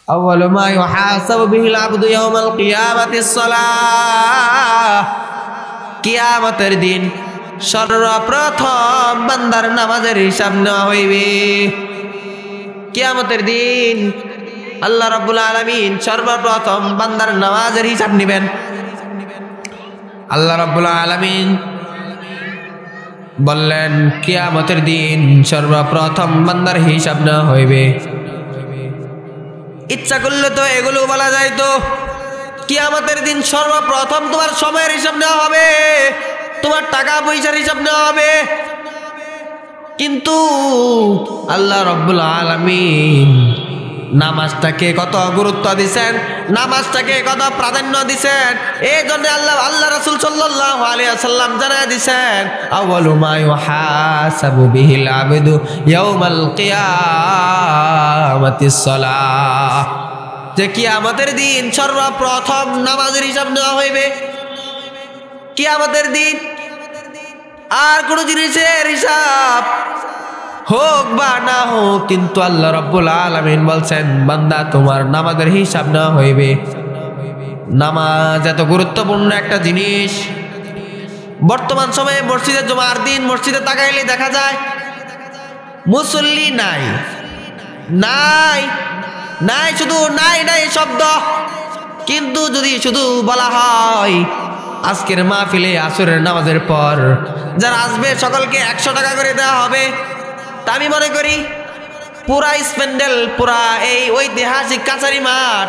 আউয়ালু মা ইউহাসাবু বিহিল আবদু ইয়াউমাল কিয়ামাতিস সালাহ। কিয়ামতের দিন সর্বপ্রথম বান্দার নামাজের হিসাব নেওয়া হইবে। কিয়ামতের দিন আল্লাহ রাব্বুল আলামিন সর্বপ্রথম বান্দার নামাজের হিসাব নেবেন। আল্লাহ রাব্বুল আলামিন বললেন কিয়ামতের দিন সর্বপ্রথম বান্দার হিসাব নেওয়া হইবে। ইচ্ছা করলে তো এগুলো বলা যায় তো কিয়ামতের দিন সর্বপ্রথম তোমার সময়ের হিসাব নেওয়া হবে, তোমার টাকা পয়সার হিসাব নেওয়া হবে, কিন্তু আল্লাহ রাব্বুল আলামিন নামাজটাকে কত গুরুত্ব দিয়েছেন, নামাজটাকে কত প্রাধান্য দিয়েছেন, এই জন্য আল্লাহ রাসূল সাল্লাল্লাহু আলাইহি ওয়াসাল্লাম জানায় দিয়েছেন আউয়ালু মা ইউহাসাবু বিহিল আবদু ইয়াউমাল কিয়ামাতিস সালাহ, যে কিয়ামতের দিন সর্বপ্রথম নামাজের হিসাব নেওয়া হইবে। কিয়ামতের দিন আর কোন জিনিসের হিসাব হোক বা না হোক, কিন্তু আল্লাহ রাব্বুল আলামিন বলছেন বান্দা তোমার নামাজের হিসাব নেওয়া হইবে। নামাজ এত গুরুত্বপূর্ণ একটা জিনিস। বর্তমান সময়ে মসজিদে জুমার দিন মসজিদে তাকাইলে দেখা যায় মুসল্লি নাই নাই নাই, শুধু নাই নাই শব্দ। কিন্তু যদি শুধু বলা হয় আজকের মাহফিলে আসরের নামাজের পর যারা আসবে সকলকে 100 টাকা করে দেওয়া হবে, তা আমি মনে করি পুরা স্প্যান্ডেল, পুরা এই ঐতিহাসিক কাছারি মাঠ,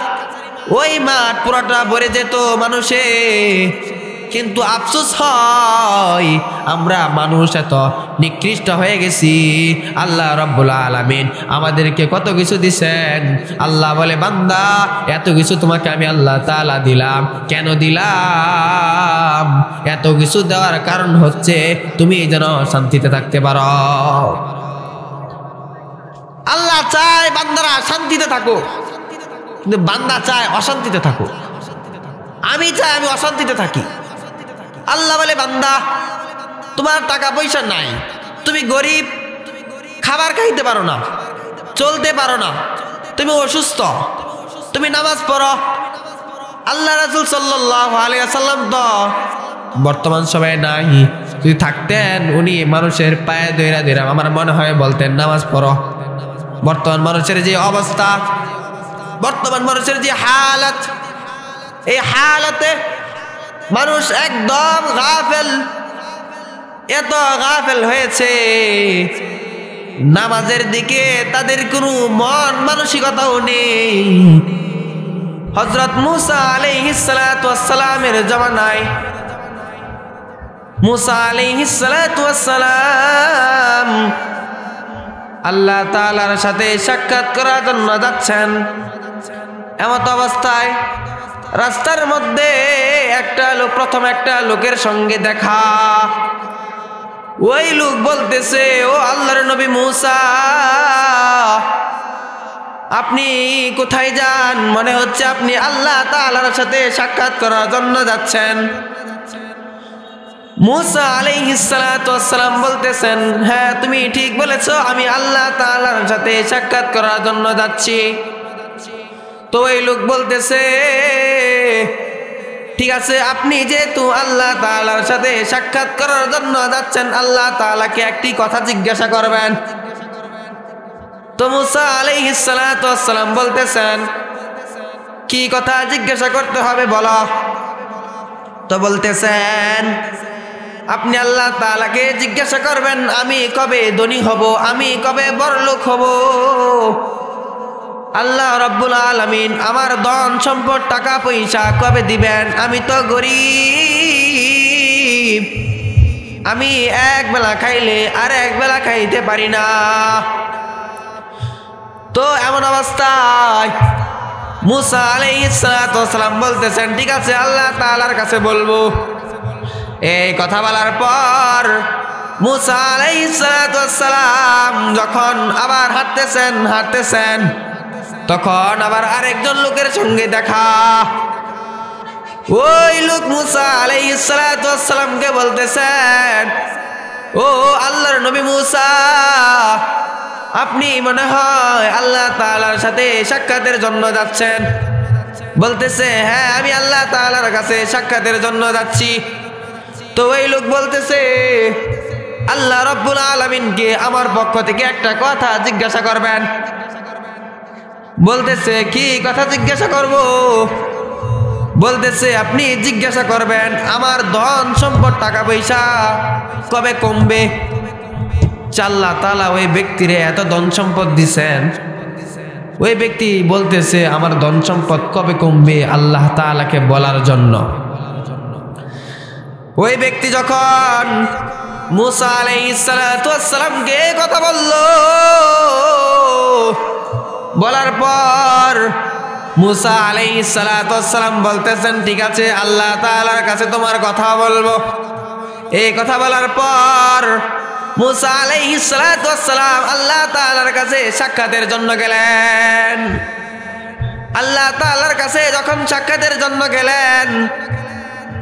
ওই মাঠ পুরাটা ভরে যেত মানুষে। কিন্তু আফসোস হয় আমরা মানুষ এত নিকৃষ্ট হয়ে গেছি। আল্লাহ রাব্বুল আলামিন আমাদেরকে কত কিছু দিছেন। আল্লাহ বলে বান্দা এত কিছু তোমাকে আমি আল্লাহ তাআলা দিলাম। কেন দিলাম? এত কিছু দেওয়ার কারণ হচ্ছে তুমি যেন শান্তিতে থাকতে পারো। আল্লাহ চায় বান্দারা শান্তিতে থাকো, কিন্তু বান্দা চায় অশান্তিতে থাকো। আমি চাই আমি অশান্তিতে থাকি। আল্লাহ বলে বান্দা তোমার টাকা পয়সা নাই, তুমি গরিব, খাবার খাইতে পারো না, চলতে পারো না, তুমি অসুস্থ, তুমি নামাজ পড়ো। আল্লাহ রাসূল সাল্লাল্লাহু আলাইহি ওয়াসাল্লাম তো বর্তমান সময়ে নাই, যদি থাকতেন উনি মানুষের পায়ে ধইরা ধইরা আমার মনে হয় বলতেন নামাজ পড়ো। বর্তমান মানুষের যে অবস্থা, বর্তমান মানুষের যে হালাত, এই হালাতে মানুষ একদম গাফেল, এত গাফেল হয়েছে নামাজের দিকে তাদের কোনো মন মানসিকতাও নেই। হযরত মুসা আলাইহিস সালাতু ওয়াস সালামের জামানায় মুসা আলাইহিস সালাতু ওয়াস সালাম আল্লাহ তাআলার সাথে সাক্ষাৎ করার জন্য যাচ্ছেন। এমত অবস্থায় রাস্তার মধ্যে একটা লোক, প্রথম একটা লোকের সঙ্গে দেখা। ওই লোক বলতেছে ও আল্লাহর নবী মুসা, আপনি কোথায় যান? মনে হচ্ছে আপনি আল্লাহ তাআলার সাথে সাক্ষাৎ করার জন্য যাচ্ছেন। মুসা আলাইহিস সালাতু ওয়াস সালাম বলতেছেন হ্যাঁ তুমি ঠিক বলেছো, আমি আল্লাহ তাআলার সাথে সাক্ষাৎ করার জন্য যাচ্ছি। তো এই লোক বলতেছে ঠিক আছে, আপনি যেহেতু আল্লাহ তাআলার সাথে সাক্ষাৎ করার জন্য যাচ্ছেন, আল্লাহ তাআলাকে একটি কথা জিজ্ঞাসা করবেন। তো মুসা আলাইহিস সালাতু ওয়াস সালাম বলতেছেন কি কথা জিজ্ঞাসা করতে হবে বলো। তো বলতেছেন আপনি আল্লাহ তাআলাকে জিজ্ঞাসা করবেন আমি কবে ধনী হব, আমি কবে বড়লোক হব। আল্লাহ রাব্বুল আলামিন আমার ধন সম্পদ টাকা পয়সা কবে দিবেন? আমি তো গরিব, আমি এক বেলা খাইলে আর এক বেলা খাইতে পারি না। তো এমন অবস্থায় মুসা আলাইহিস সালাতু ওয়াস সালাম বলতেছেন ঠিক আছে আল্লাহ তাআলার কাছে বলবো। এই কথা বলার পর মুসা আলাইহিস সালাতু ওয়াস সালাম যখন আবার হাঁটতেছেন তখন আবার আরেকজন লোকের সঙ্গে দেখা। ওই লোক মুসা আলাইহিস সালাতু ওয়াস সালামকে বলতেছেন ও আল্লাহর নবী মুসা, আপনি মনে হয় আল্লাহ তাআলার সাথে সাক্ষাতের জন্য যাচ্ছেন। বলতেছে হ্যাঁ আমি আল্লাহ তাআলার কাছে সাক্ষাতের জন্য যাচ্ছি। তো ওই লোক বলতেছে আল্লাহ রাব্বুল আলামিনকে আমার পক্ষ থেকে একটা কথা জিজ্ঞাসা করবেন। বলতেছে কি কথা জিজ্ঞাসা করব? বলতেছে আপনি জিজ্ঞাসা করবেন আমার ধন সম্পদ টাকা পয়সা কবে কমবে। আল্লাহ তাআলা ওই ব্যক্তিরে এত ধন সম্পদ দিছেন, ওই ব্যক্তি বলতেছে আমার ধন সম্পদ কবে কমবে আল্লাহ তাআলাকে বলার জন্য। ওই ব্যক্তি যখন মুসা আলাইহিস সালাতু ওয়াস সালামকে কথা বলল, বলার পর মুসা আলাইহিস সালাতু ওয়াস সালাম বলতেছেন ঠিক আছে আল্লাহ তাআলার কাছে তোমার কথা বলবো। এই কথা বলার পর মুসা আলাইহিস সালাতু ওয়াস সালাম আল্লাহ তাআলার কাছে সাক্ষাতের জন্য গেলেন। আল্লাহ তাআলার কাছে যখন সাক্ষাতের জন্য গেলেন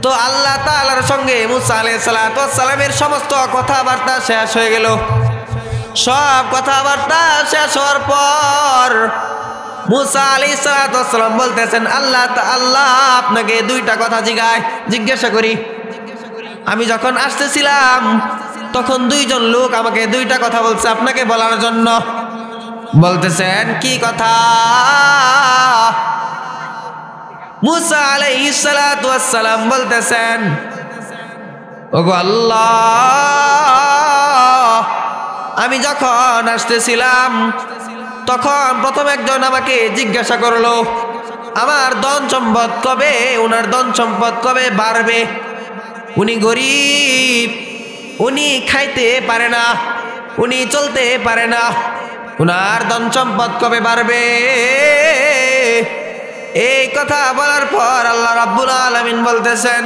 তো আল্লাহ তাআলার সঙ্গে মুসা আলাইহিস সালাতু ওয়াস সালামের সমস্ত কথাবার্তা শেষ হয়ে গেল। সব কথাবার্তা শেষ হওয়ার পর মুসা আলাইহিস সালাতু ওয়াস সালাম বলতেছেন আল্লাহ আপনাকে দুইটা কথা জিজ্ঞাসা করি। আমি যখন আসতেছিলাম তখন দুইজন লোক আমাকে দুইটা কথা বলছে আপনাকে বলার জন্য। বলতেছেন কি কথা? মুসা আলাইহিস সালাতু ওয়াস সালাম বলতেছেন ওগো আল্লাহ আমি যখন আসতেছিলাম তখন প্রথম একজন আমাকে জিজ্ঞাসা করলো আমার ধন সম্পদ কবে, ওনার ধন সম্পদ কবে বাড়বে। উনি গরিব, উনি খাইতে পারে না, উনি চলতে পারে না, উনার ধন সম্পদ কবে বাড়বে। এই কথা বলার পর আল্লাহ রাব্বুল আলামিন বলতেছেন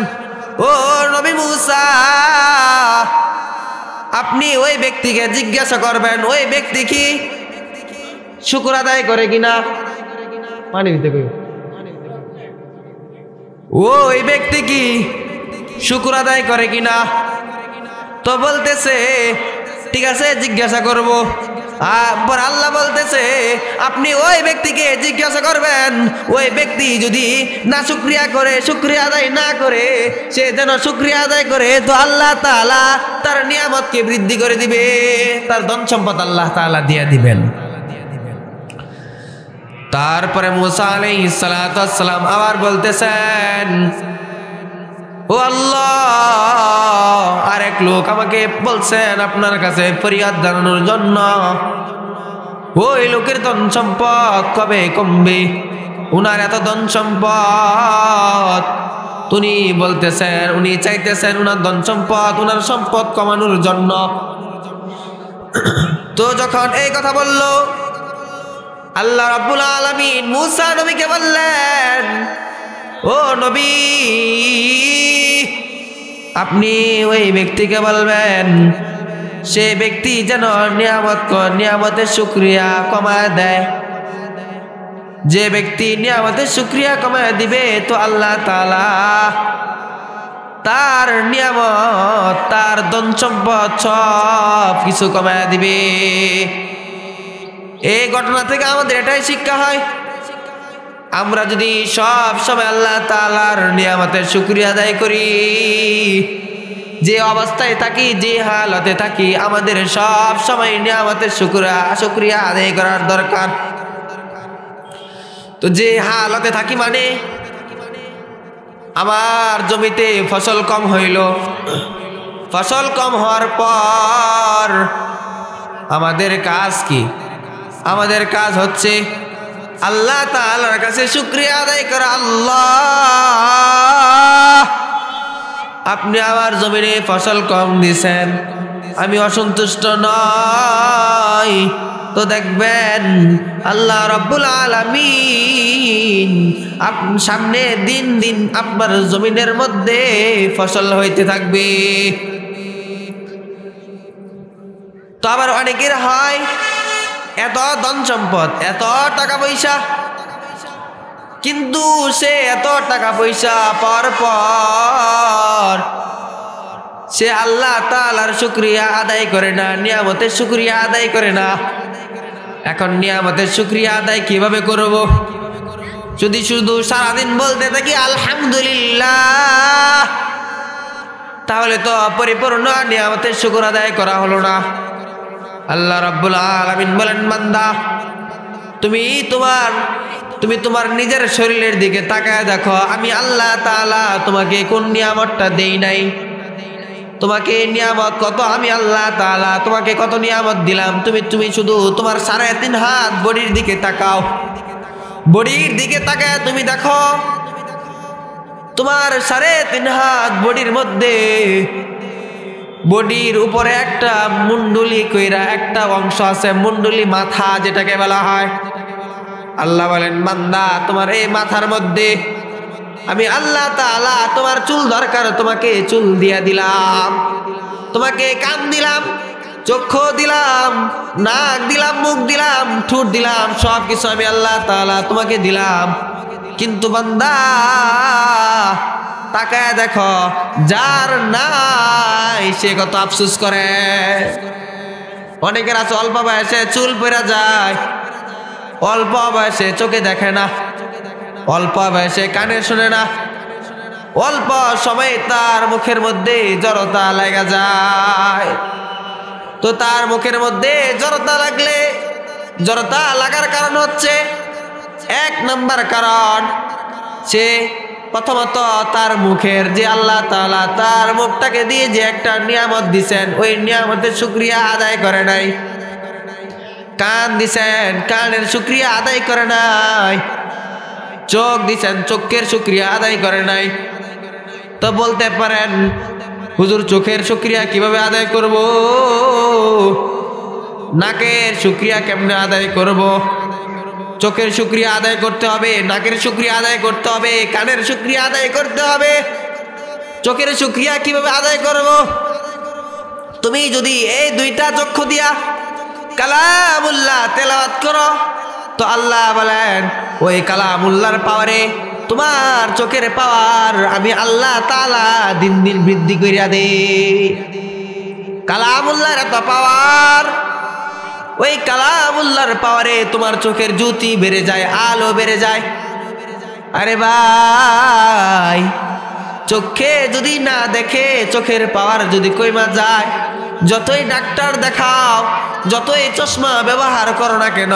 ও নবী মুসা আপনি ওই ব্যক্তিকে জিজ্ঞাসা করবেন ওই ব্যক্তি কি শুকর আদায় করে কিনা। পানি দিতে কই ওই ব্যক্তি কি শুকর আদায় করে কিনা। তো বলতেছে ঠিক আছে জিজ্ঞাসা করব। আর আল্লাহ বলতেছে আপনি ওই ব্যক্তিকে জিজ্ঞাসা করবেন ওই ব্যক্তি যদি না শুকরিয়া করে, শুকরিয়া আদায় না করে, সে যেন শুকরিয়া আদায় করে তো আল্লাহ তাআলা তার নিয়ামতকে বৃদ্ধি করে দিবে, তার ধন সম্পদ আল্লাহ তাআলা দিয়ে দিবেন। তারপরে মুসা আলাইহিস সালাতু ওয়াস সালাম আবার বলতেছেন ও আল্লাহ আরেক লোক আমাকে বলছেন আপনার কাছে ফরিয়াদ জানানোর জন্য ওই লোকের ধন সম্পদ কবে কমবে, উনার এত ধন সম্পদ। উনি বলতেছেন উনি চাইতেছেন উনার ধন সম্পদ, উনার সম্পদ কমানোর জন্য। তো যখন এই কথা বলল আল্লাহ রাব্বুল আলামিন মুসা নবীকে বললেন ও নবী আপনি ওই ব্যক্তিকে বলবেন সে ব্যক্তি যেন নিয়ামতের শুকরিয়া কমায় দেয়। যে ব্যক্তি নিয়ামতের শুকরিয়া কমায় দিবে তো আল্লাহ তাআলা তার নিয়ামত, তার ধন সম্পদ সব কিছু কমায় দিবে। এই ঘটনা থেকে আমাদের এটাই শিক্ষা হয় আমরা যদি সব সময় আল্লাহ তাআলার নিয়ামতের শুকরিয়া আদায় করি, যে অবস্থায় থাকি যে হালতে থাকি আমাদের সব সময় নিয়ামতের শুকরিয়া আদায় করার দরকার। তো যে হালতে থাকি মানে আমার জমিতে ফসল কম হইল, ফসল কম হওয়ার পর আমাদের কাজ কি? আমাদের কাজ হচ্ছে আল্লাহ তাআলার কাছে শুকরিয়া আদায় করা। আল্লাহ আপনি আমার জমিনে ফসল কম দিয়েছেন, আমি অসন্তুষ্ট নই। তো দেখবেন আল্লাহ রাব্বুল আলামিন সামনে দিন দিন আপনার জমিনের মধ্যে ফসল হইতে থাকবে। তো আবার অনেকের হয় এত ধন সম্পদ, এত টাকা পয়সা, কিন্তু সে এত টাকা পয়সা পাওয়ার পর সে আল্লাহ তাআলার শুকরিয়া আদায় করে না, নিয়ামতের শুকরিয়া আদায় করে না। এখন নিয়ামতের শুকরিয়া আদায় কিভাবে করব? যদি শুধু সারাদিন বলতে থাকি আলহামদুলিল্লাহ, তাহলে তো পরিপূর্ণ নিয়ামতের শুকর আদায় করা হলো না। আল্লাহ রাব্বুল আলামিন বলেন, বান্দা তুমি তোমার নিজের শরীরের দিকে তাকায় দেখো, আমি আল্লাহ তাআলা তোমাকে কোন নিয়ামতটা দেই নাই। তোমাকে নিয়ামত কত, আমি আল্লাহ তাআলা তোমাকে কত নিয়ামত দিলাম। তুমি শুধু তোমার 3.5 হাত বডির দিকে তাকাও, বডির দিকে তাকায় তুমি দেখো তোমার 3.5 হাত বডির মধ্যে বডির উপরে একটা মুন্ডুলি কইরা একটা অংশ আছে, মুন্ডুলি মাথা যেটাকে বলা হয়। আল্লাহ বলেন, বান্দা তোমার এই মাথার মধ্যে আমি আল্লাহ তাআলা তোমার চুল দরকার, তোমাকে চুল দিয়া দিলাম, তোমাকে কান দিলাম, চক্ষু দিলাম, নাক দিলাম, মুখ দিলাম, ঠোঁট দিলাম, সব কিছু আমি আল্লাহ তাআলা তোমাকে দিলাম। কিন্তু বান্দা তাকায় দেখো, যার নাই সে কত আফসোস করে। অনেকের আছে অল্প বয়সে চুল পড়া যায়, অল্প বয়সে চোখে দেখে না, অল্প বয়সে কানে শুনে না, অল্প সময় তার মুখের মধ্যে জড়তা লাগা যায়। তো তার মুখের মধ্যে জড়তা লাগলে, জড়তা লাগার কারণ হচ্ছে, 1 নম্বর কারণ সে প্রথমত তার মুখের যে আল্লাহ তাআলা তার মুখটাকে দিয়ে যে একটা নিয়ামত দিছেন, ওই নিয়ামতের শুকরিয়া আদায় করে নাই। কান দিছেন, কানের শুকরিয়া আদায় করে নাই। চোখ দিছেন, চোখের শুকরিয়া আদায় করে নাই। তো বলতে পারেন, হুজুর চোখের শুকরিয়া কিভাবে আদায় করব? নাকের শুকরিয়া কেমনে আদায় করব? চোখের শুকরিয়া আদায় করতে হবে, নাকের শুকরিয়া আদায় করতে হবে, কানের শুকরিয়া আদায় করতে হবে। চোখের শুকরিয়া কিভাবে আদায় করব? তুমি যদি এই 2টা চক্ষু দিয়া কালামুল্লাহ তেলাওয়াত করো, তো আল্লাহ বলেন ওই কালামুল্লাহর পাওয়ারে তোমার চোখের পাওয়ার আমি আল্লাহ তাআলা দিন দিন বৃদ্ধি করিয়া দেই। কালামুল্লাহর এত পাওয়ার, ওই কালামুল্লাহর পাওয়ারে তোমার চোখের জ্যোতি বেড়ে যায়, আলো বেড়ে যায়। আরে ভাই, চোখে যদি না দেখে, চোখের পাওয়ার যদি কইমা যায়, যতই ডাক্তার দেখাও, যতই চশমা ব্যবহার করো না কেন,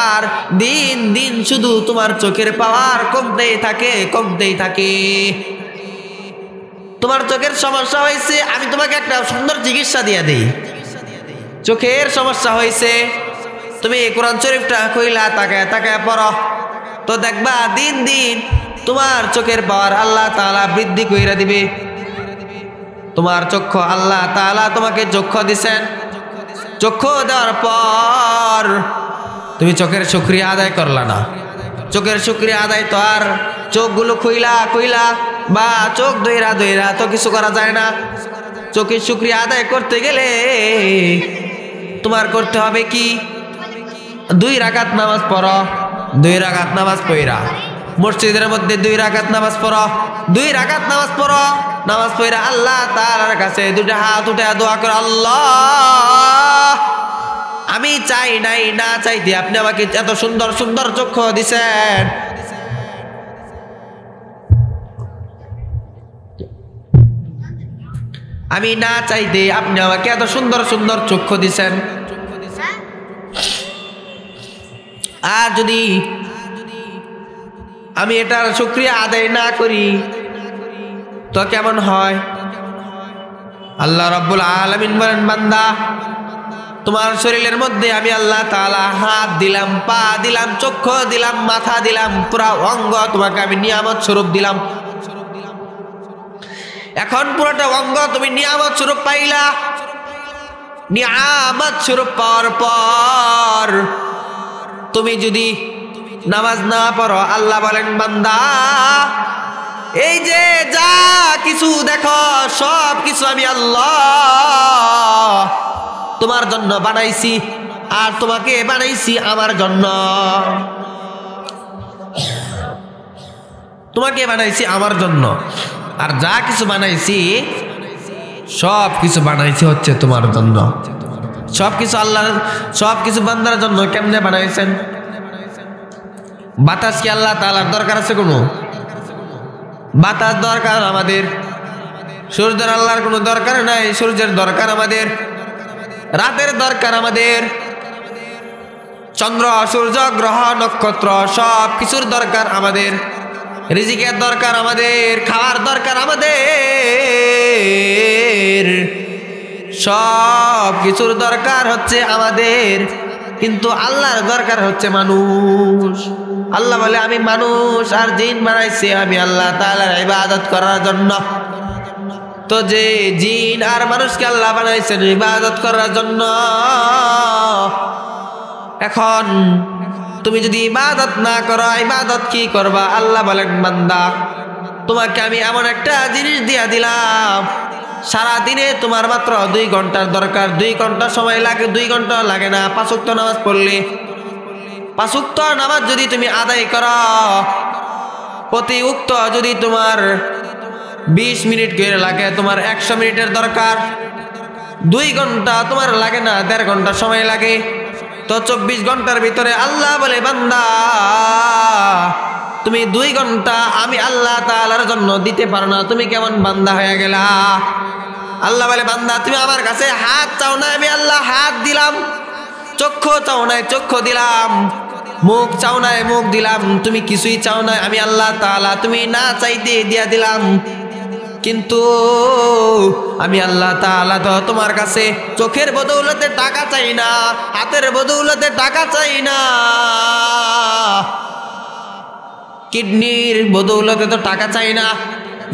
আর দিন দিন শুধু তোমার চোখের পাওয়ার কমতেই থাকে, কমতেই থাকে। তোমার চোখের সমস্যা হয়েছে, আমি তোমাকে একটা সুন্দর চিকিৎসা দিয়ে দেই। চোখের সমস্যা হয়েছে, তুমি কোরআন শরীফটা কইলা তাকায় তাকায় পড়ো, তো দেখবা দিন দিন তোমার চোখের পাওয়ার আল্লাহ তাআলা বৃদ্ধি কইরা দিবে। তোমার চক্ষু আল্লাহ তাআলা তোমাকে চক্ষু দিছেন, চক্ষু দেওয়ার পর তুমি চোখের শুকরিয়া আদায় করলা না। চোখের শুকরিয়া আদায় তো আর চোখগুলো খুইলা বা চোখ দইরা তো কিছু করা যায় না। চোখের শুকরিয়া আদায় করতে গেলে তোমার করতে হবে কি, 2 রাকাত নামাজ পড়ো। 2 রাকাত নামাজ পড়া মসজিদের মধ্যে 2 রাকাত নামাজ পড়ো, 2 রাকাত নামাজ পড়ো। নামাজ পড়া আল্লাহ তাআলার কাছে 2টা হাত উঠে দোয়া করো, আল্লাহ আমি চাই নাই, না চাইতে আপনি আমাকে এত সুন্দর সুন্দর চক্ষু দিছেন। আমি না চাইতে আপনি আমাকে এত সুন্দর সুন্দর চক্ষু দিছেন। আর যদি আমি এটার শুকরিয়া আদায় না করি তো কেমন হয়? আল্লাহ রাব্বুল আলামিন বলেন, বান্দা তোমার শরীরের মধ্যে আমি আল্লাহ তাআলা হাত দিলাম, পা দিলাম, চক্ষু দিলাম, মাথা দিলাম, পুরা অঙ্গ তোমাকে আমি নিয়ামত স্বরূপ দিলাম। এখন পুরোটা অঙ্গ তুমি নিয়ামত স্বরূপ পাইলা। নিয়ামত স্বরূপ পাওয়ার পর তুমি যদি নামাজ না পড়ো, আল্লাহ বলেন, বান্দা এই যে যা কিছু দেখো সব কিছু আমি আল্লাহ তোমার জন্য বানাইছি, আর তোমাকে বানাইছি আমার জন্য। তোমাকে বানাইছি আমার জন্য, আর যা কিছু বানাইছি সব কিছু বানাইছি হচ্ছে তোমার জন্য। সবকিছু আল্লাহ, সবকিছু বান্দার জন্য কেমনে বানাইছেন? বাতাস কি আল্লাহ তাআলার দরকার আছে কোনো? বাতাস দরকার আমাদের। সূর্যের আল্লাহর কোনো দরকার নাই, সূর্যের দরকার আমাদের। রাতের দরকার আমাদের। চন্দ্র সূর্য গ্রহ নক্ষত্র সব কিছুর দরকার আমাদের। রিজিকের দরকার আমাদের, খাওয়ার দরকার আমাদের, সব কিছুর দরকার হচ্ছে আমাদের। কিন্তু আল্লাহর দরকার হচ্ছে মানুষ। আল্লাহ বলে আমি মানুষ আর জিন বানাইছি আমি আল্লাহ তাআলার ইবাদত করার জন্য। তো যে জিন আর মানুষকে আল্লাহ বানাইছেন ইবাদত করার জন্য, এখন তুমি যদি ইবাদত না করো, ইবাদত কি করবা? আল্লাহ বলেন বান্দা তোমাকে আমি এমন একটা জিনিস দিয়া দিলাম, সারা দিনে তোমার মাত্র 2 ঘন্টার দরকার। 2 ঘন্টা সময় লাগে, 2 ঘন্টা লাগে না। 5 ওয়াক্ত নামাজ পড়লে, 5 ওয়াক্ত নামাজ যদি তুমি আদায় করো, প্রতি ওয়াক্ত যদি তোমার 20 মিনিট করে লাগে, তোমার 100 মিনিটের দরকার। 2 ঘন্টা তোমার লাগে না, 1.5 ঘন্টা সময় লাগে। তো 24 ঘন্টার ভিতরে আল্লাহ বলে বান্দা তুমি 2 ঘন্টা আমি আল্লাহ তাআলার জন্য দিতে পারো না, তুমি কেমন বান্দা হয়ে গেলা? আল্লাহ বলে বান্দা তুমি আমার কাছে হাত চাও না, আমি আল্লাহ হাত দিলাম। চক্ষু চাও নাই, চক্ষু দিলাম। মুখ চাও নাই, মুখ দিলাম। তুমি কিছুই চাও না, আমি আল্লাহ তাআলা তুমি না চাইতে দিয়া দিলাম। কিন্তু আমি আল্লাহ তাআলা তো তোমার কাছে চোখের বদৌলতে টাকা চাই না, হাতের বদৌলতে টাকা চাই না, কিডনির বদৌলতে তো টাকা চাই না,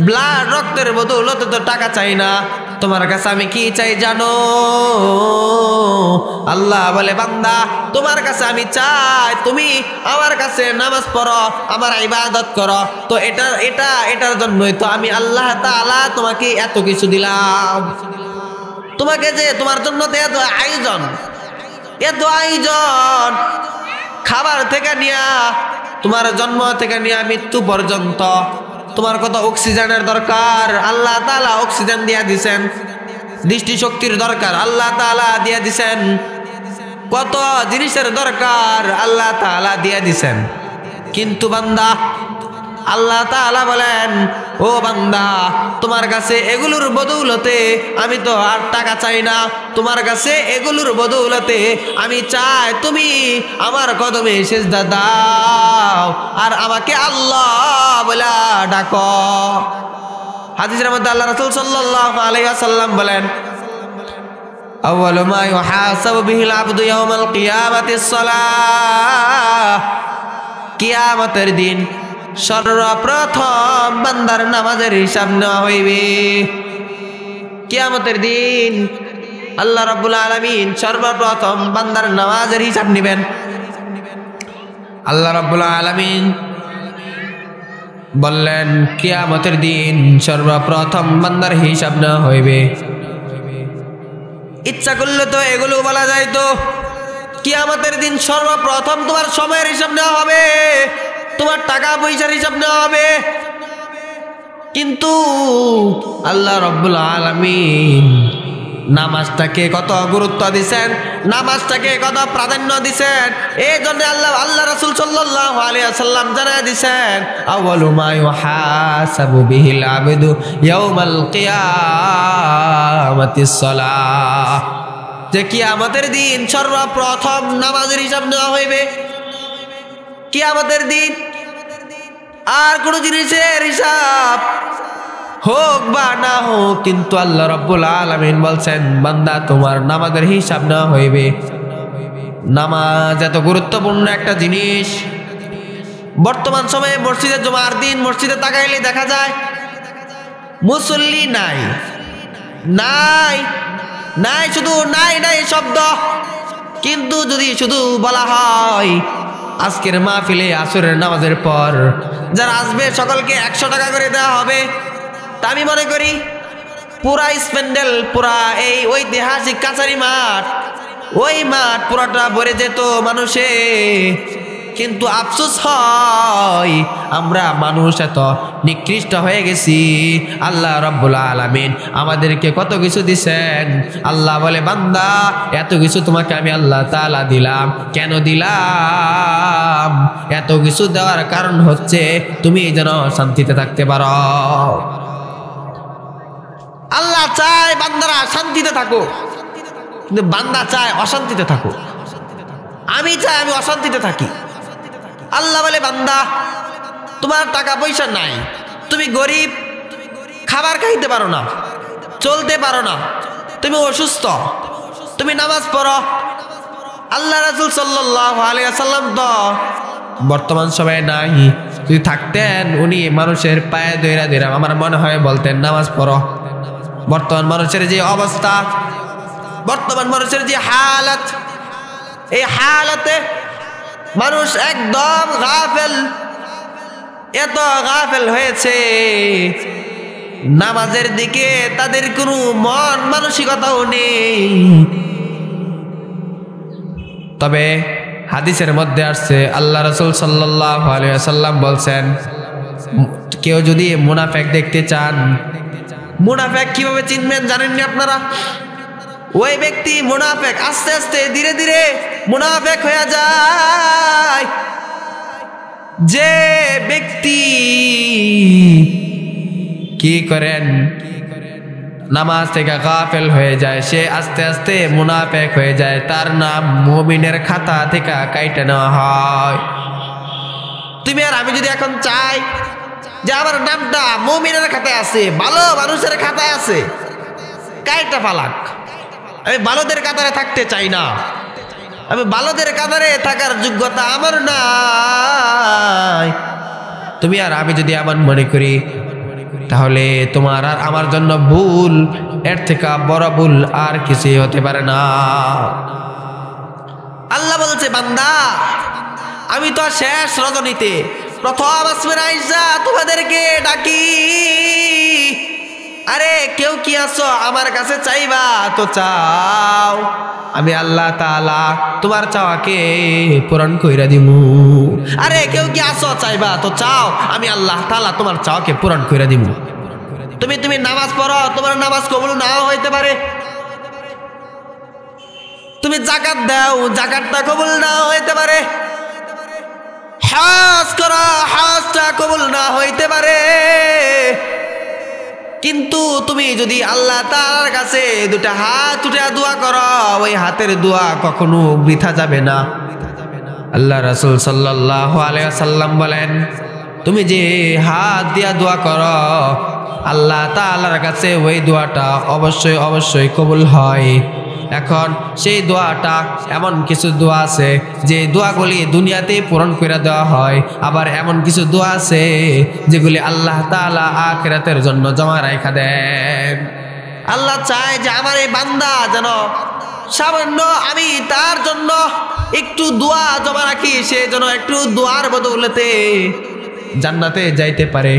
ব্লাড রক্তের বদৌলতে তো টাকা চাই না। তোমার কাছে আমি কি চাই জানো? আল্লাহ বলে বান্দা তোমার কাছে আমি চাই তুমি আমার কাছে নামাজ পড়ো, আমার ইবাদত করো। তো এটার জন্যই তো আমি আল্লাহ তাআলা তোমাকে এত কিছু দিলাম। তোমাকে যে তোমার জন্য তো এত আয়োজন, এত আয়োজন, খাবার থেকে নিয়া তোমার জন্ম থেকে নিয়ে মৃত্যু পর্যন্ত তোমার কত অক্সিজেনের দরকার, আল্লাহ তাআলা অক্সিজেন দিয়া দিছেন। দৃষ্টিশক্তির দরকার আল্লাহ তাআলা দিয়া দিছেন। কত জিনিসের দরকার আল্লাহ তাআলা দিয়া দিছেন। কিন্তু বান্দা আল্লাহ তাআলা বলেন ও বান্দা তোমার কাছে এগুলোর বদৌলতে আমি তো আর টাকা চাই না, তোমার কাছে এগুলোর বদৌলতে আমি চাই তুমি আমার কদমে সিজদা দাও আর আমাকে আল্লাহ বলে ডাকো। হাদিসের মধ্যে আল্লাহ রাসূল সাল্লাল্লাহু আলাইহি ওয়াসাল্লাম বলেন আউয়ালু মা ইউহাসাবু বিহিল আবদু ইয়াউমাল কিয়ামাতিস সালাহ। কিয়ামতের দিন সর্বপ্রথম বান্দার নামাজের হিসাব নেওয়া হইবে। কিয়ামতের দিন আল্লাহ রাব্বুল আলামিন সর্বপ্রথম বান্দার নামাজের হিসাব নেবেন। আল্লাহ রাব্বুল আলামিন বললেন কিয়ামতের দিন সর্বপ্রথম বান্দার হিসাব নেওয়া হইবে। ইচ্ছা করলে তো এগুলো বলা যায় তো কিয়ামতের দিন সর্বপ্রথম তোমার সময়ের হিসাব নেওয়া হবে, তোমার টাকা পয়সার হিসাব নেওয়া হবে। কিন্তু আল্লাহ রাব্বুল আলামিন নামাজটাকে কত গুরুত্ব দিয়েছেন, নামাজটাকে কত প্রাধান্য দিয়েছেন, এই জন্য আল্লাহ রাসূল সাল্লাল্লাহু আলাইহি ওয়াসাল্লাম জানায় দিয়েছেন আউয়ালু মা ইউহাসাবু বিহিল আবদু ইয়াউমাল কিয়ামাতিস সালাহ। যে কিয়ামতের দিন সর্বপ্রথম নামাজের হিসাব নেওয়া হইবে। কিয়ামতের দিন আর কোন জিনিসের হিসাব হোক বা না হোক, কিন্তু আল্লাহ রাব্বুল আলামিন বলছেন বান্দা তোমার নামাজের হিসাব নেওয়া হইবে। নামাজ এত গুরুত্বপূর্ণ একটা জিনিস। বর্তমান সময়ে মসজিদে জুমার দিন মসজিদে তাকাইলে দেখা যায় মুসল্লি নাই নাই নাই, শুধু নাই নাই শব্দ। কিন্তু যদি শুধু বলা হয় আজকের মাহফিলে আসরের নামাজের পর যারা আসবে সকলকে 100 টাকা করে দেওয়া হবে, তা আমি মনে করি পুরা স্প্যান্ডেল, পুরা এই ঐতিহাসিক কাছারি মাঠ, ওই মাঠ পুরাটা ভরে যেত মানুষে। কিন্তু আফসোস হয় আমরা মানুষ এত নিকৃষ্ট হয়ে গেছি। আল্লাহ রাব্বুল আলামিন আমাদেরকে কত কিছু দিছেন। আল্লাহ বলে, বান্দা এত কিছু তোমাকে আমি আল্লাহ তাআলা দিলাম। কেন দিলাম? এত কিছু দেওয়ার কারণ হচ্ছে তুমি যেন শান্তিতে থাকতে পারো। আল্লাহ চায় বান্দারা শান্তিতে থাকো, কিন্তু বান্দা চায় অশান্তিতে থাকো। আমি চাই আমি অশান্তিতে থাকি। আল্লাহ বলে, বান্দা তোমার টাকা পয়সা নাই, তুমি গরিব, খাবার খাইতে পারো না, চলতে পারো না, তুমি অসুস্থ, তুমি নামাজ পড়ো। আল্লাহ রাসূল সাল্লাল্লাহু আলাইহি ওয়াসাল্লাম তো বর্তমান সময়ে নাই। যদি থাকতেন উনি মানুষের পায়ে ধইরা ধইরা আমার মনে হয় বলতেন নামাজ পড়ো। বর্তমান মানুষের যে অবস্থা, বর্তমান মানুষের যে হালাত, এই হালাতে মানুষ একদম গাফেল, এত গাফেল হয়েছে, নামাজের দিকে তাদের কোনো মন মানসিকতাও নেই। তবে হাদিসের মধ্যে আসছে, আল্লাহ রাসূল সাল্লাল্লাহু আলাইহি ওয়াসাল্লাম বলছেন, কেউ যদি মুনাফিক দেখতে চান, মুনাফিক কিভাবে চিনবেন জানেন না আপনারা? ওই ব্যক্তি মুনাফিক আস্তে আস্তে ধীরে ধীরে মুনাফিক হয়ে যায়। যে ব্যক্তি কি করেন, নামাজ থেকে গাফেল হয়ে যায়, সে আস্তে আস্তে মুনাফিক হয়ে যায়, তার নাম মুমিনের খাতা থেকে কাইটে নেওয়া হয়। তুমি আর আমি যদি এখন চাই যে আমার নামটা মুমিনের খাতায় আছে, ভালো মানুষের খাতায় আছে, কাইটা ফালাক। আমি ভালোদের কাতারে থাকতে চাই না, আমি ভালোদের কাতারে থাকার যোগ্যতা আমার নাই। তুমি আর আমি যদি এমন মনে করি, তাহলে তোমার আর আমার জন্য ভুল, এর থেকে বড় ভুল আর কিছুই হতে পারে না। আল্লাহ বলছে, বান্দা আমি তো শেষ রজনীতে প্রথম আসমানে আইসা তোমাদেরকে ডাকি। আরে কেউ কি আছো আমার কাছে চাইবা তো চাও, আমি আল্লাহ তাআলা তোমার চাওয়াকে পূরণ কইরা দিমু। আরে কেউ কি আছো চাইবা তো চাও, আমি আল্লাহ তাআলা তোমার চাওয়াকে পূরণ কইরা দিমু। তুমি নামাজ পড়ো, তোমার নামাজ কবুল নাও হইতে পারে। তুমি যাকাত দাও, যাকাতটা কবুল নাও হইতে পারে। হজ করো, হজটা কবুল না হইতে পারে। কিন্তু তুমি যদি আল্লাহ তাআলার কাছে দুটা হাত উঠে দোয়া করো, ওই হাতের দোয়া কখনো বৃথা যাবে না। আল্লাহ রাসূল সাল্লাল্লাহু আলাইহি ওয়াসাল্লাম বলেন, তুমি যে হাত দিয়া দোয়া করো, আল্লাহ তাআলার কাছে ওই দোয়াটা অবশ্যই অবশ্যই কবুল হয়। এখন সেই দোয়াটা, এমন কিছু দোয়া আছে যে দোয়াগুলি দুনিয়াতেই পূরণ করে দেওয়া হয়, আবার এমন কিছু দোয়া আছে যেগুলি আল্লাহ তাআলা আখিরাতের জন্য জমা রাখা দেন। আল্লাহ চায় যে আমার এই বান্দা যেন সামান্য আমি তার জন্য একটু দোয়া জমা রাখি, সে যেন একটু দোয়ার বদৌলতে জান্নাতে যাইতে পারে।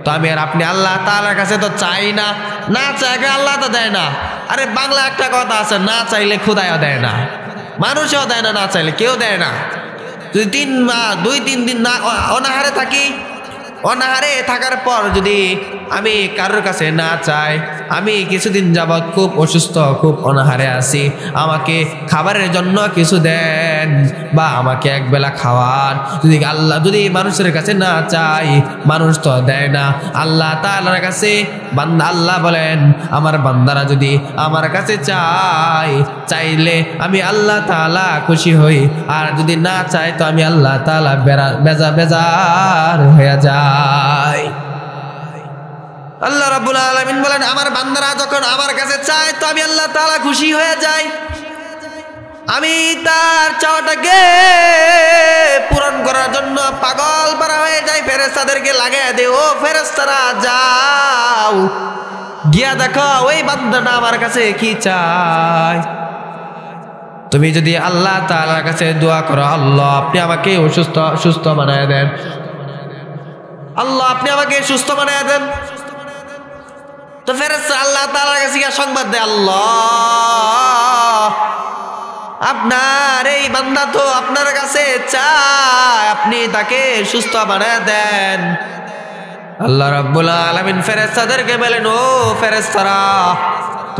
তো আমি আর আপনি আল্লাহ তাআলার কাছে তো চাই না, না চাইলে আল্লাহ তো দেয় না। আরে বাংলা একটা কথা আছে, না চাইলে খোদাও দেয় না, মানুষও দেয় না, না চাইলে কেউ দেয় না। যদি 2-3 দিন না অনাহারে থাকি, অনাহারে থাকার পর যদি আমি কারোর কাছে না চাই, আমি কিছুদিন যাবৎ খুব অসুস্থ, খুব অনাহারে আছি, আমাকে খাবারের জন্য কিছু দেন বা আমাকে একবেলা খাওয়ার, যদি মানুষের কাছে না চাই, মানুষ তো দেয় না। আল্লাহ তাআলার কাছে বান্দা, আল্লাহ বলেন আমার বান্দারা যদি আমার কাছে চাইলে আমি আল্লাহ তাআলা খুশি হই, আর যদি না চাই তো আমি আল্লাহ তাআলা বেজার হয়ে যায়। আল্লাহ রাব্বুল আলামিন বলেন, আমার বান্দারা যখন আমার কাছে চায় তো আমি আল্লাহ তাআলা খুশি হয়ে যাই। আমি তার চাওয়াটাকে পূরণ করার জন্য পাগল পারা হয়ে যাই, ফেরেশতাদেরকে লাগায় দেই, ও ফেরেশতারা যাও গিয়া দেখো ওই বান্দাটা আমার কাছে কি চায়। তুমি যদি আল্লাহ তাআলার কাছে দোয়া করো, আল্লাহ আপনি আমাকে সুস্থ বানায় দেন, আল্লাহ আপনি আমাকে সুস্থ বানায় দেন, তো ফেরেশতা আল্লাহ তাআলার কাছে গিয়ে সংবাদ দেয়, আল্লাহ আপনার এই বান্দা তো আপনার কাছে চায়, আপনি তাকে সুস্থ বানায় দেন। আল্লাহ রাব্বুল আলামিন ফেরেশতাদেরকে বলেন, ও ফেরেশতারা,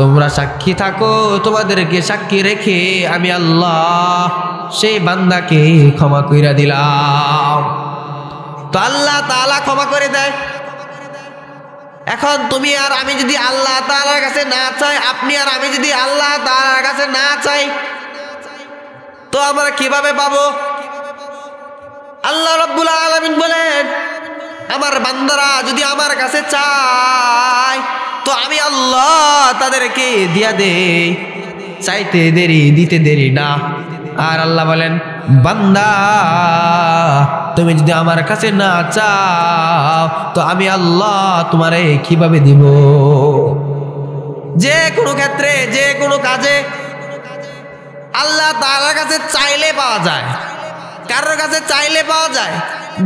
তোমরা সাক্ষী থাকো, তোমাদেরকে সাক্ষী রেখে আমি আল্লাহ সেই বান্দাকে ক্ষমা কইরা দিলাম। তো আল্লাহ তাআলা ক্ষমা করে দেয়। এখন তুমি আর আমি যদি আল্লাহ তাআলার কাছে না চাই, আপনি আর আমি যদি আল্লাহ তাআলার কাছে না চাই, তো আমরা কিভাবে পাবো? আল্লাহ রাব্বুল আলামিন বলেন, আমার বান্দারা যদি আমার কাছে চায় তো আমি আল্লাহ তাদেরকে দিয়া দেই, চাইতে দেরি দিতে দেরি না। আর আল্লাহ বলেন, বান্দা তুমি যদি আমার কাছে না চাও তো আমি আল্লাহ তোমারে কিভাবে দিব? যে কোনো ক্ষেত্রে, যে কোনো কাজে আল্লাহ তাআলার কাছে চাইলে পাওয়া যায়, কারোর কাছে চাইলে পাওয়া যায়।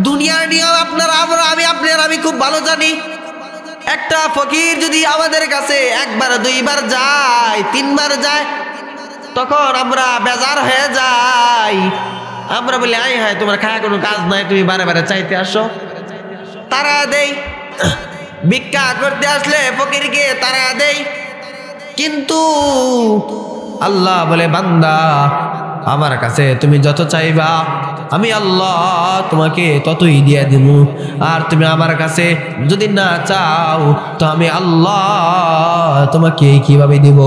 দুনিয়ার নিয়ম আপনারা আমি খুব ভালো জানি। একটা ফকির যদি আমাদের কাছে একবার দুইবার যায়, তিনবার যায়, তখন আমরা বেজার হয়ে যাই। আমরা বলি, আয় হায়, তোমার খায় কোনো কাজ নাই, তুমি বারে বারে চাইতে আসো। তারা দেই, ভিক্ষা করতে আসলে ফকিরকে তারা দেই। কিন্তু আল্লাহ বলে, বান্দা আমার কাছে তুমি যত চাইবা আমি আল্লাহ তোমাকে ততই দিয়ে দিব। আর তুমি আমার কাছে যদি না চাও তো আমি আল্লাহ তোমাকে কিভাবে দিব?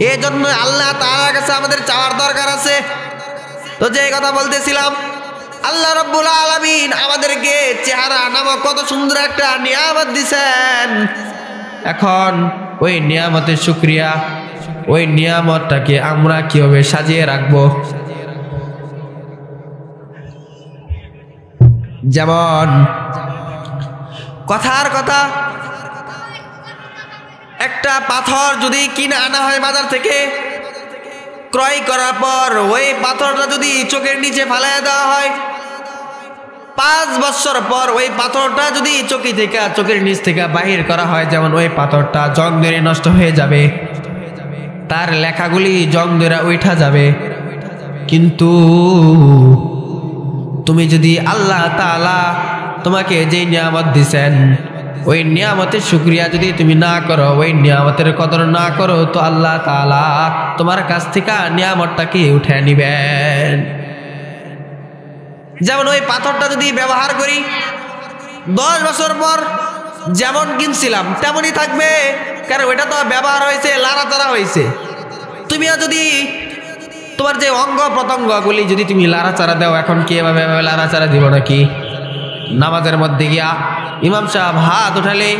এই জন্য আল্লাহ তাআলার কাছে আমাদের চাওয়ার দরকার আছে। তো যে কথা বলতেছিলাম, আল্লাহ রাব্বুল আলামিন আমাদেরকে চেহারা নামক কত সুন্দর একটা নিয়ামত দিয়েছেন। এখন ওই নিয়ামতের শুকরিয়া, ওই নিয়ামতটাকে আমরা কিভাবে সাজিয়ে রাখবো? যেমন কথার কথা, একটা পাথর যদি কিনে আনা হয় বাজার থেকে, ক্রয় করার পর ওই পাথরটা যদি চোখের নিচে ফেলায় দেওয়া হয়, 5 বছর পর ওই পাথরটা যদি চোখের নিচ থেকে বাহির করা হয়, যেমন ওই পাথরটা জং ধরে নষ্ট হয়ে যাবে, তার লেখাগুলি জং ধরে উঠা যাবে। কিন্তু তুমি যদি আল্লাহ তাআলা তোমাকে যে নিয়ামত দিছেন, ওই নিয়ামতের শুকরিয়া যদি তুমি না করো, ওই নিয়ামতের কদর না করো, তো আল্লাহ তাআলা তোমার কাছ থেকে নিয়ামতটাকে উঠে নিবেন। যেমন ওই পাথরটা যদি ব্যবহার করি, 10 বছর পর যেমন কিনছিলাম তেমনই থাকবে, কারণ ওইটা তো ব্যবহার হয়েছে, লাড়াচাড়া হয়েছে। তুমিও যদি তোমার যে অঙ্গ প্রত্যঙ্গগুলি যদি তুমি লাড়াচাড়া দাও, এখন কি এভাবে লাড়াচাড়া দিব নাকি? নামাজের মধ্যে গিয়া ইমাম সাহেব হাত উঠালে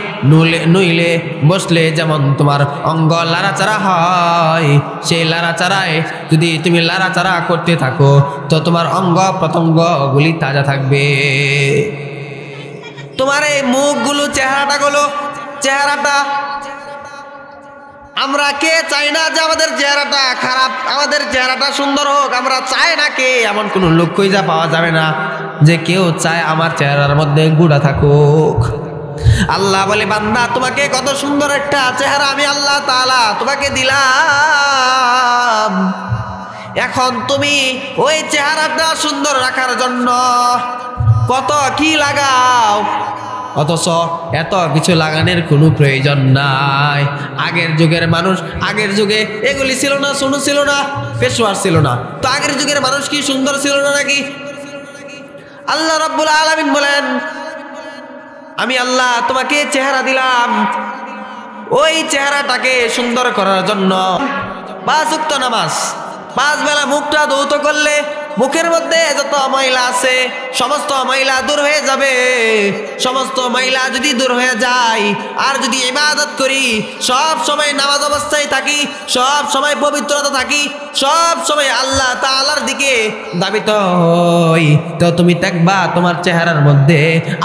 নইলে বসলে যেমন তোমার অঙ্গ লাড়াচাড়া হয়, সেই লাড়াচাড়ায় যদি তুমি লাড়াচাড়া করতে থাকো তো তোমার অঙ্গ প্রত্যঙ্গগুলি তাজা থাকবে। তোমার এই মুখগুলো, চেহারাটা আমরা কে চাই না যে আমাদের চেহারাটা খারাপ, আমাদের চেহারাটা সুন্দর হোক? আমরা চাই না কে? এমন কোনো লোক কইজা পাওয়া যাবে না যে কেউ চায় আমার চেহারার মধ্যে গুড়া থাকুক। আল্লাহ বলে, বান্দা তোমাকে কত সুন্দর একটা চেহারা আমি আল্লাহ তাআলা তোমাকে দিলাম। এখন তুমি ওই চেহারাটা সুন্দর রাখার জন্য কত কি লাগাও, অথচ এত কিছু লাগানোর কোনো প্রয়োজন নাই। আগের যুগের মানুষ, আগের যুগে এগুলি ছিল না, সোনু ছিল না, পেশোয়ার ছিল না, তো আগের যুগের মানুষ কি সুন্দর ছিল না নাকি? আল্লাহ রাব্বুল আলামিন বলেন, আমি আল্লাহ তোমাকে চেহারা দিলাম, ওই চেহারাটাকে সুন্দর করার জন্য 5 ওয়াক্ত নামাজ, 5 বেলা মুখটা ধৌত করলে মুখের মধ্যে যত ময়লা আছে সমস্ত ময়লা দূর হয়ে যাবে। সমস্ত ময়লা যদি দূর হয়ে যায়, আর যদি ইবাদত করি, সব সময় নামাজ অবস্থায় থাকি, সব সময় পবিত্রতা থাকি, সব সময় আল্লাহ তাআলার দিকে ধাবিত হই, তো তুমি দেখবা তোমার চেহারার মধ্যে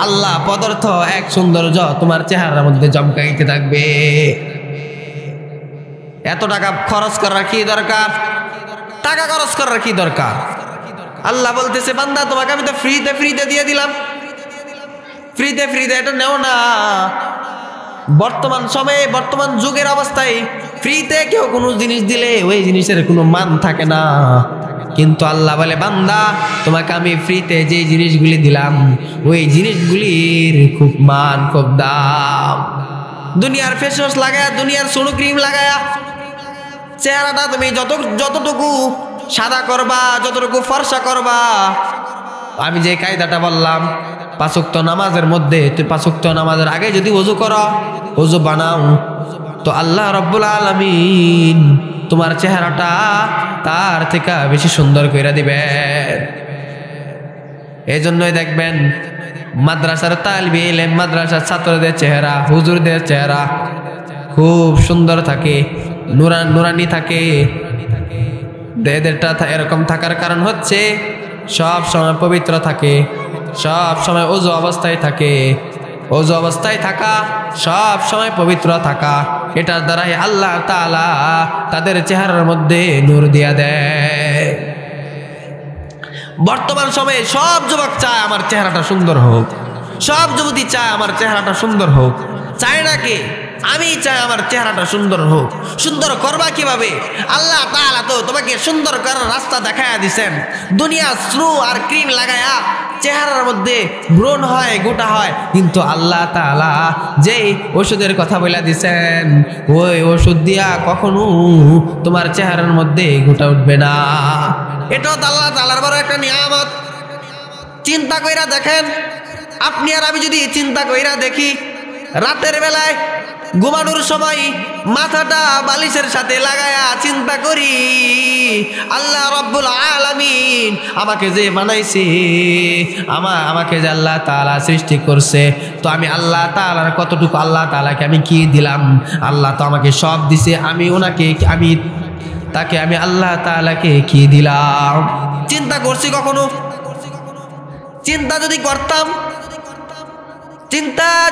আল্লাহ পদার্থ এক সৌন্দর্য তোমার চেহারার মধ্যে চমকাইতে থাকবে। এত টাকা খরচ করার কি দরকার? টাকা খরচ করার কি দরকার? আল্লাহ বলতেছে, বান্দা তোমাকে আমি তো ফ্রিতে দিয়ে দিলাম, ফ্রিতে এটা নেও না। বর্তমান সময়ে, বর্তমান যুগের অবস্থায় ফ্রিতে কেউ কোনো জিনিস দিলে ওই জিনিসের কোনো মান থাকে না। কিন্তু আল্লাহ বলে বান্দা তোমাকে আমি ফ্রিতে যে জিনিসগুলি দিলাম ওই জিনিসগুলির খুব মান খুব দাম। দুনিয়ার ফেস ওয়াশ লাগায়া, দুনিয়ার সোনো ক্রিম লাগায়া চেহারাটা তুমি যতটুকু সাদা করবা, যতটুকু ফর্সা করবা, আমি যে কায়দাটা বললাম 5 ওয়াক্ত নামাজের মধ্যে, তুই 5 ওয়াক্ত নামাজের আগে যদি ওযু করো, ওযু বানাও, তো আল্লাহ রাব্বুল আলামিন তোমার চেহারাটা তার থেকে বেশি সুন্দর করে দিবেন। এই জন্যই দেখবেন মাদ্রাসার তালিবে ইলম, মাদ্রাসার ছাত্রদের চেহারা, হুজুরদের চেহারা খুব সুন্দর থাকে, নুরানি থাকে। এদেরটা এরকম থাকার কারণ হচ্ছে সব সময় পবিত্র থাকে, সব সময় ওযু অবস্থায় থাকে। ওযু অবস্থায় থাকা, সব সময় পবিত্র থাকা, এটার দ্বারাই আল্লাহ তাআলা তাদের চেহারার মধ্যে নূর দিয়া দেয়। বর্তমান সময়ে সব যুবক চায় আমার চেহারাটা সুন্দর হোক, সব যুবতী চায় আমার চেহারাটা সুন্দর হোক। চায় না কে? আমি চাই আমার চেহারাটা সুন্দর হোক। সুন্দর করবা কিভাবে? আল্লাহ তাআলা তো তোমাকে সুন্দর করার রাস্তা দেখায়া দিছেন। দুনিয়া স্লো আর ক্রিম লাগায়া চেহারার মধ্যে ব্রণ হয়, গোটা হয়, কিন্তু আল্লাহ তাআলা যেই ওষুধের কথা বলে দিছেন ওই ওষুধ দিয়া কখনো তোমার চেহারার মধ্যে গোটা উঠবে না। এটাও তো আল্লাহ তাআলার বড় একটা নিয়ামত। চিন্তা কইরা দেখেন, আপনি আর আমি যদি চিন্তা কইরা দেখি, রাতের বেলায় ঘুমানোর সময় মাথাটা বালিশের সাথে লাগায়া চিন্তা করি আল্লাহ রাব্বুল আলামিন আমাকে যে বানাইছে, আমাকে যে আল্লাহ তাআলা সৃষ্টি করছে, তো আমি আল্লাহ তাআলার কতটুকু, আল্লাহ তাআলাকে আমি কি দিলাম? আল্লাহ তো আমাকে সব দিছে, আমি আল্লাহ তাআলাকে কি দিলাম? চিন্তা করছি কখনো? চিন্তা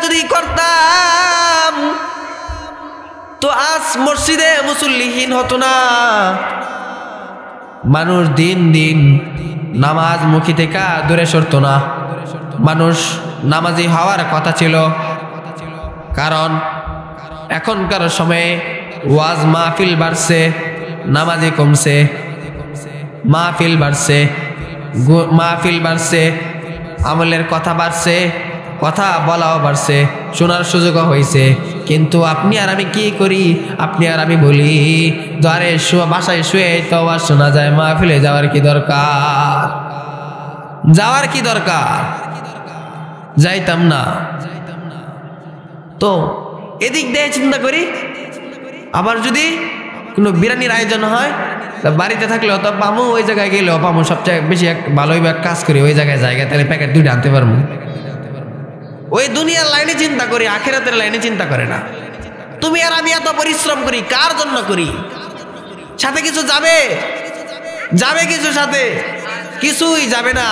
যদি করতাম তো আজ মসজিদে মুসল্লিহীন হতো না। মানুষ দিন দিন নামাজ মুখী থেকে দূরে সরতো না। মানুষ নামাজি হওয়ার কথা ছিল, কারণ এখনকার সময়ে ওয়াজ মাহফিল বাড়ছে, নামাজি কমছে। মাহফিল বাড়ছে, আমলের কথা বাড়ছে, কথা বলাও বাড়ছে, শোনার সুযোগও হয়েছে। কিন্তু আপনি আর আমি কি করি? আপনি আর আমি বলি আরে বাসায় শুয়ে তো আওয়াজ শোনা যায়, মাহফিলে যাওয়ার কি দরকার? যাইতাম না। তো এদিক দিয়ে চিন্তা করি, আবার যদি কোনো বিরিয়ানির আয়োজন হয়, বাড়িতে থাকলেও তো পামু, ওই জায়গায় গেলেও পামু। সবচেয়ে বেশি ভালোই কাজ করি ওই জায়গায় তাহলে প্যাকেট 2টা আনতে পারবো। ওই দুনিয়ার লাইনে চিন্তা করি, আখিরাতের লাইনে চিন্তা করে না। তুমি আর আমি এত পরিশ্রম করি কার জন্য করি? সাথে কিছু যাবে কিছু সাথে? কিছুই যাবে না।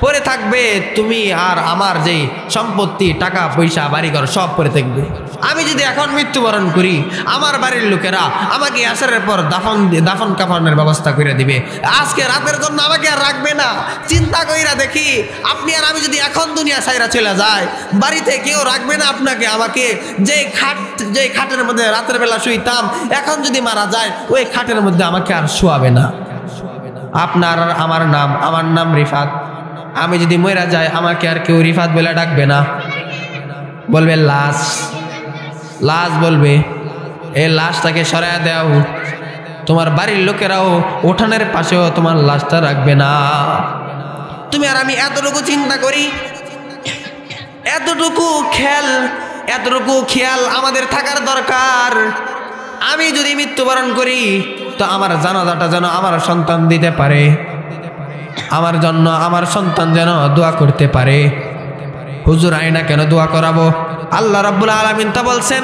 পরে থাকবে তুমি আর আমার যে সম্পত্তি, টাকা পয়সা, বাড়িঘর সব পরে থাকবে। আমি যদি এখন মৃত্যুবরণ করি, আমার বাড়ির লোকেরা আমাকে আসরের পর দাফন কাফনের ব্যবস্থা করে দিবে। আজকে রাতের জন্য আমাকে আর রাখবে না। চিন্তা কইরা দেখি, আপনি আর আমি যদি এখন দুনিয়া ছাইরা চলে যায়, বাড়িতে কেউ রাখবে না আপনাকে আমাকে। যে খাটের মধ্যে রাতের বেলা শুইতাম, এখন যদি মারা যায় ওই খাটের মধ্যে আমাকে আর শোয়াবে না। আপনার আর আমার নাম রিফাত। আমি যদি মইরা যাই, আমাকে আর কেউ রিফাত বলে ডাকবে না, বলবে লাশ বলবে। এই লাশটাকে সরাইয়া দাও। তোমার বাড়ির লোকেরাও উঠানের পাশেও তোমার লাশটা রাখবে না। তুমি আর আমি এতটুকু চিন্তা করি, এতটুকু খেয়াল আমাদের থাকার দরকার। আমি যদি মৃত্যুবরণ করি, তো আমার জানাজাটা যেন আমার সন্তান দিতে পারে, আমার জন্য আমার সন্তান যেন দোয়া করতে পারে। হুজুর আইনা কেন দোয়া করাবো? আল্লাহ রাব্বুল আলামিন তা বলছেন,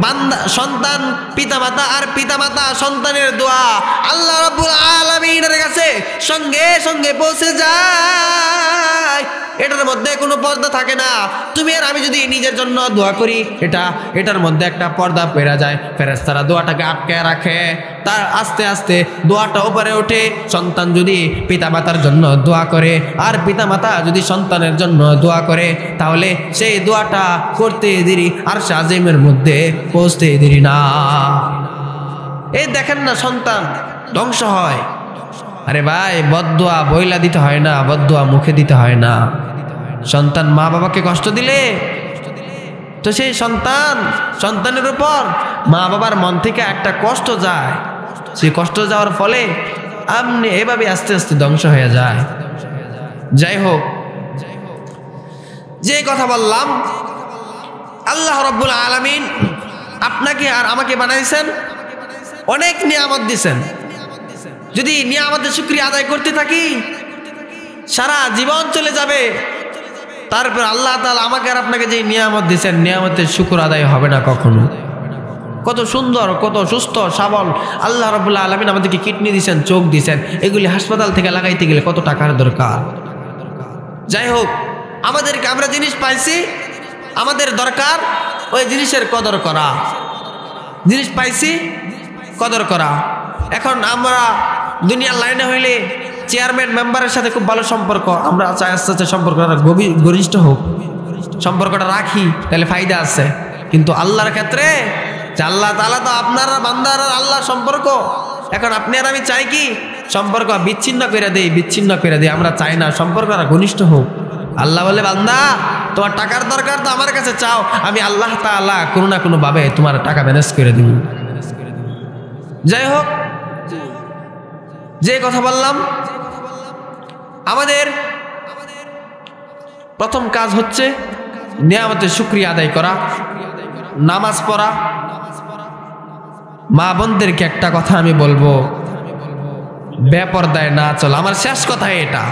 বান্দা সন্তান পিতামাতা আর পিতামাতা সন্তানের দোয়া আল্লাহ রাব্বুল আলামিনের কাছে সঙ্গে সঙ্গে পৌঁছে যায়। এটার মধ্যে কোনো পর্দা থাকে না। তুমি আর আমি যদি নিজের জন্য দোয়া করি, এটার মধ্যে একটা পর্দা পেরা যায়। ফেরেশতারা দোয়াটাকে আটকে রাখে, তার আস্তে আস্তে দোয়াটা উপরে ওঠে। সন্তান যদি পিতামাতার জন্য দোয়া করে আর পিতামাতা যদি সন্তানের জন্য দোয়া করে, তাহলে সেই দোয়াটা করতে দেরি আরশে আজিমের মধ্যে পৌঁছতে দেরি না। এই দেখেন না, সন্তান ধ্বংস হয়, আরে ভাই, বদদুয়া বইলা দিতে হয় না, বদদুয়া মুখে দিতে হয় না। সন্তান মা বাবাকে কষ্ট দিলে তো সেই সন্তানের উপর মা বাবার মন থেকে একটা কষ্ট যায়, সেই কষ্ট যাওয়ার ফলে আপনি এভাবে আস্তে আস্তে ধ্বংস হয়ে যায়। যাই হোক, যে কথা বললাম, আল্লাহ রাব্বুল আলামিন আপনাকে আর আমাকে বানাইছেন, অনেক নিয়ামত দিছেন। যদি নিয়ামতের শুকরিয়া আদায় করতে থাকি সারা জীবন চলে যাবে, তারপর আল্লাহ তাআলা আমাকে আর আপনাকে যে নিয়ামত দিছেন, নিয়ামতের শুকর আদায় হবে না কখনো। কত সুন্দর, কত সুস্থ সবল আল্লাহ রাব্বুল আলামিন আমাদেরকে কিডনি দিছেন, চোখ দিছেন, এগুলি হাসপাতাল থেকে লাগাইতে গেলে কত টাকার দরকার। যাই হোক, আমাদেরকে আমরা জিনিস পাইছি, আমাদের দরকার ওই জিনিসের কদর করা, জিনিস পাইছি কদর করা। এখন আমরা দুনিয়ার লাইনে হইলে চেয়ারম্যান মেম্বারের সাথে খুব ভালো সম্পর্ক, আমরা চাই আস্তে আস্তে সম্পর্কটা ঘনিষ্ঠ হোক, সম্পর্কটা রাখি, তাহলে ফায়দা আছে। কিন্তু আল্লাহর ক্ষেত্রে আল্লাহ তাআলা তো আপনার বান্দার আর আল্লাহর সম্পর্ক। এখন আপনি আর আমি চাই কি সম্পর্ক বিচ্ছিন্ন করে দেই, আমরা চাই না সম্পর্কটা ঘনিষ্ঠ হোক। আল্লাহ বলে, বান্দা তোমার টাকার দরকার তো আমার কাছে চাও, আমি আল্লাহ তাআলা কোনো না কোনো ভাবে তোমার টাকা ম্যানেজ করে দিব। যাই হোক, যে কথা বললাম, আমাদের প্রথম কাজ হচ্ছে নিয়ামতের শুকরিয়া আদায় করা, নামাজ পড়া। মা বোনদেরকে একটা কথা আমি বলবো, বেপরদায় না চল। আমার শেষ কথা এটা।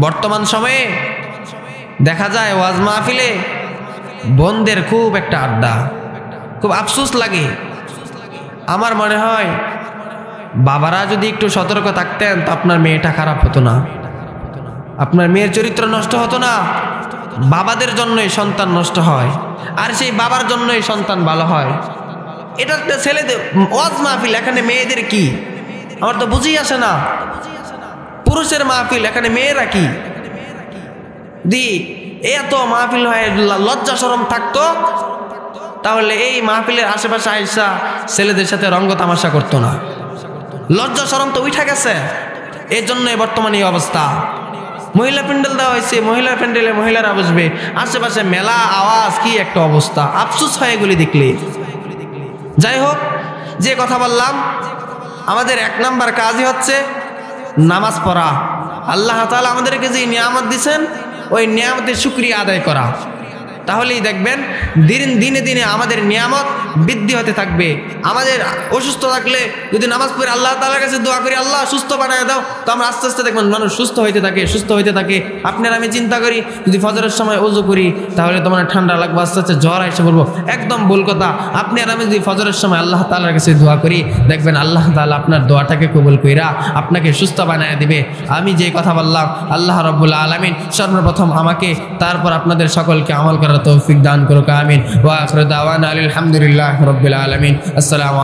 বর্তমান সময়ে দেখা যায় ওয়াজ মাহফিলে বোনদের খুব একটা আড্ডা, খুব আফসোস লাগে। আমার মনে হয় বাবারা যদি একটু সতর্ক থাকতেন তো আপনার মেয়েটা খারাপ হতো না, আপনার মেয়ের চরিত্র নষ্ট হতো না। বাবাদের জন্যই সন্তান নষ্ট হয়, আর সেই বাবার জন্যই সন্তান ভালো হয়। এটা ছেলেদের ওয়াজ মাহফিল, এখানে মেয়েদের কি আমার তো বুঝেই আসে না। পুরুষের মাহফিল, এখানে মেয়েরা কি? এত মাহফিল হয়, লজ্জা শরম থাকতো তাহলে এই মাহফিলের আশেপাশে আইসা ছেলেদের সাথে রঙ্গ তামাশা করতো না। লজ্জা শরম তো উঠা গেছে, এই জন্যই বর্তমানে এই অবস্থা। মহিলা প্যান্ডেল দেওয়া হয়েছে, মহিলার প্যান্ডেলে মহিলারা বসবে, আশেপাশে মেলা আওয়াজ, কি একটা অবস্থা, আফসোস হয় এগুলি দেখলে। যাই হোক, যে কথা বললাম, আমাদের 1 নাম্বার কাজই হচ্ছে নামাজ পড়া। আল্লাহ তাআলা আমাদেরকে যে নিয়ামত দিয়েছেন ওই নিয়ামতের শুকরিয়া আদায় করা, তাহলেই দেখবেন দিনে দিনে আমাদের নিয়ামত বৃদ্ধি হতে থাকবে। আমাদের অসুস্থ থাকলে যদি নামাজ পড়ে আল্লাহ তাআলার কাছে দোয়া করি, আল্লাহ সুস্থ বানায় দাও, তো আমরা আস্তে আস্তে দেখবেন মানুষ সুস্থ হইতে থাকে। আপনার আমি চিন্তা করি, যদি ফজরের সময় ওযু করি তাহলে তোমার ঠান্ডা লাগবে, আস্তে আস্তে জ্বর এসে পড়বো, একদম ভুল কথা। আপনি আর আমি যদি ফজরের সময় আল্লাহ তাআলার কাছে দোয়া করি, দেখবেন আল্লাহ তাআলা আপনার দোয়াটাকে কবুল কইরা আপনাকে সুস্থ বানায় দিবে। আমি যে কথা বললাম, আল্লাহ রাব্বুল আলামিন সর্বপ্রথম আমাকে, তারপর আপনাদের সকলকে আমল করার তৌফিক দান করুক। আমিন। ওয়া আখিরু দাওয়ানা আলহামদুলিল্লাহি রাব্বিল আলামিন। আসসালামু